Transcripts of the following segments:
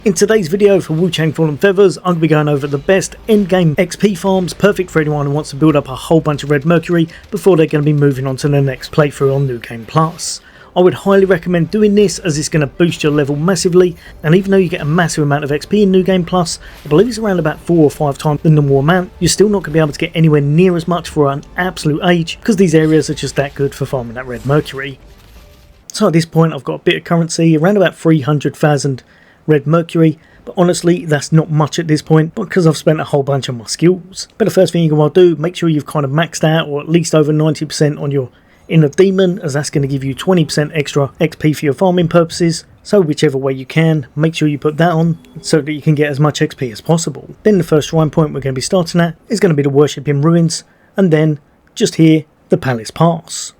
In today's video for Wuchang Fallen Feathers, I'm going to be going over the best endgame XP farms, perfect for anyone who wants to build up a whole bunch of red Mercury before they're going to be moving on to the next playthrough on New Game Plus. I would highly recommend doing this as it's going to boost your level massively, and even though you get a massive amount of XP in New Game Plus, I believe it's around about 4 or 5 times the normal amount, you're still not going to be able to get anywhere near as much for an absolute age because these areas are just that good for farming that red Mercury. So at this point I've got a bit of currency, around about 300,000 red Mercury, but honestly that's not much at this point because I've spent a whole bunch on my skills. But the first thing you want to do, make sure you've kind of maxed out or at least over 90% on your inner demon, as that's going to give you 20% extra XP for your farming purposes. So whichever way you can, make sure you put that on so that you can get as much XP as possible. Then the first shrine point we're going to be starting at is going to be the Worship in Ruins, and then just here the Palace Pass.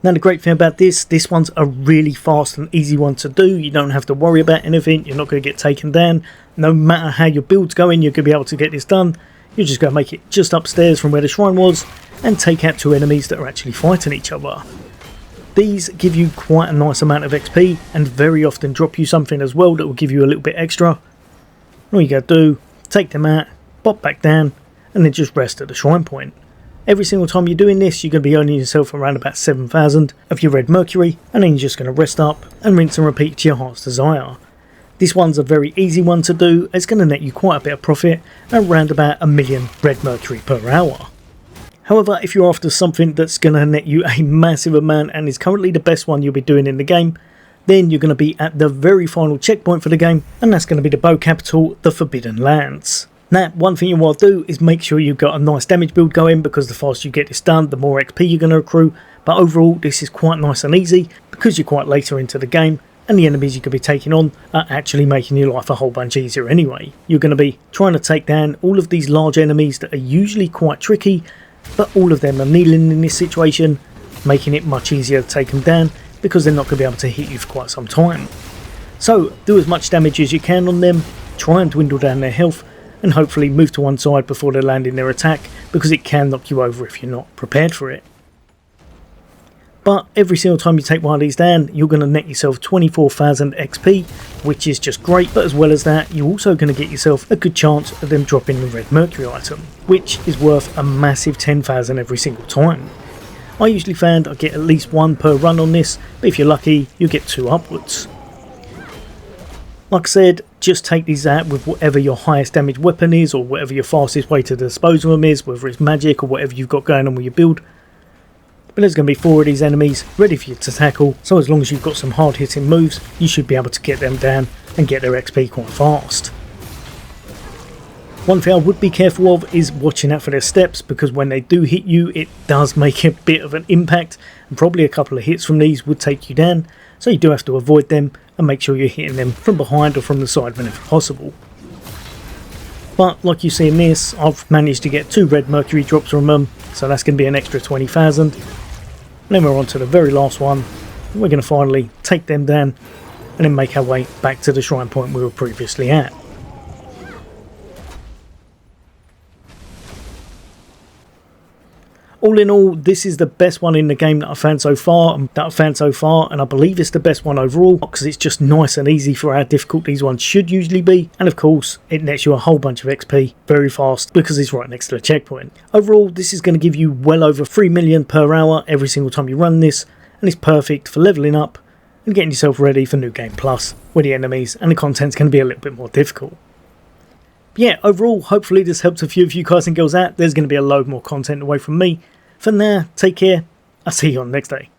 Now the great thing about this one's a really fast and easy one to do. You don't have to worry about anything, you're not going to get taken down. No matter how your build's going, you're going to be able to get this done. You're just going to make it just upstairs from where the shrine was and take out 2 enemies that are actually fighting each other. These give you quite a nice amount of XP and very often drop you something as well that will give you a little bit extra. All you got to do, take them out, pop back down, and then just rest at the shrine point. Every single time you're doing this, you're going to be earning yourself around about 7,000 of your red Mercury, and then you're just going to rest up and rinse and repeat to your heart's desire. This one's a very easy one to do. It's going to net you quite a bit of profit, around about 1 million red Mercury per hour. However, if you're after something that's going to net you a massive amount and is currently the best one you'll be doing in the game, then you're going to be at the very final checkpoint for the game, and that's going to be the bow capital, the Forbidden Lands. Now, one thing you want to do is make sure you've got a nice damage build going, because the faster you get this done, the more XP you're going to accrue. But overall, this is quite nice and easy because you're quite later into the game, and the enemies you could be taking on are actually making your life a whole bunch easier anyway. You're going to be trying to take down all of these large enemies that are usually quite tricky, but all of them are kneeling in this situation, making it much easier to take them down because they're not going to be able to hit you for quite some time. So do as much damage as you can on them, try and dwindle down their health, and hopefully move to one side before they land in their attack, because it can knock you over if you're not prepared for it. But every single time you take one of these down, you're going to net yourself 24,000 XP, which is just great. But as well as that, you're also going to get yourself a good chance of them dropping the red Mercury item, which is worth a massive 10,000 every single time. I usually found I get at least 1 per run on this, but if you're lucky, you'll get 2 upwards. Like I said, just take these out with whatever your highest damage weapon is, or whatever your fastest way to dispose of them is, whether it's magic or whatever you've got going on with your build. But there's going to be 4 of these enemies ready for you to tackle, so as long as you've got some hard hitting moves, you should be able to get them down and get their XP quite fast. One thing I would be careful of is watching out for their steps, because when they do hit you, it does make a bit of an impact, and probably a couple of hits from these would take you down, so you do have to avoid them and make sure you're hitting them from behind or from the side whenever possible. But like you see in this, I've managed to get 2 red Mercury drops from them, so that's going to be an extra 20,000. Then we're on to the very last one. We're going to finally take them down and then make our way back to the shrine point we were previously at. All in all, this is the best one in the game that I've found so far, and I believe it's the best one overall because it's just nice and easy for how difficult these ones should usually be, and of course it nets you a whole bunch of XP very fast because it's right next to the checkpoint. Overall, this is going to give you well over 3 million per hour every single time you run this, and it's perfect for leveling up and getting yourself ready for New Game Plus, where the enemies and the content's going to be a little bit more difficult. But yeah, overall, hopefully this helped a few of you guys and girls out. There's going to be a load more content away from me. For now, take care. I'll see you on the next day.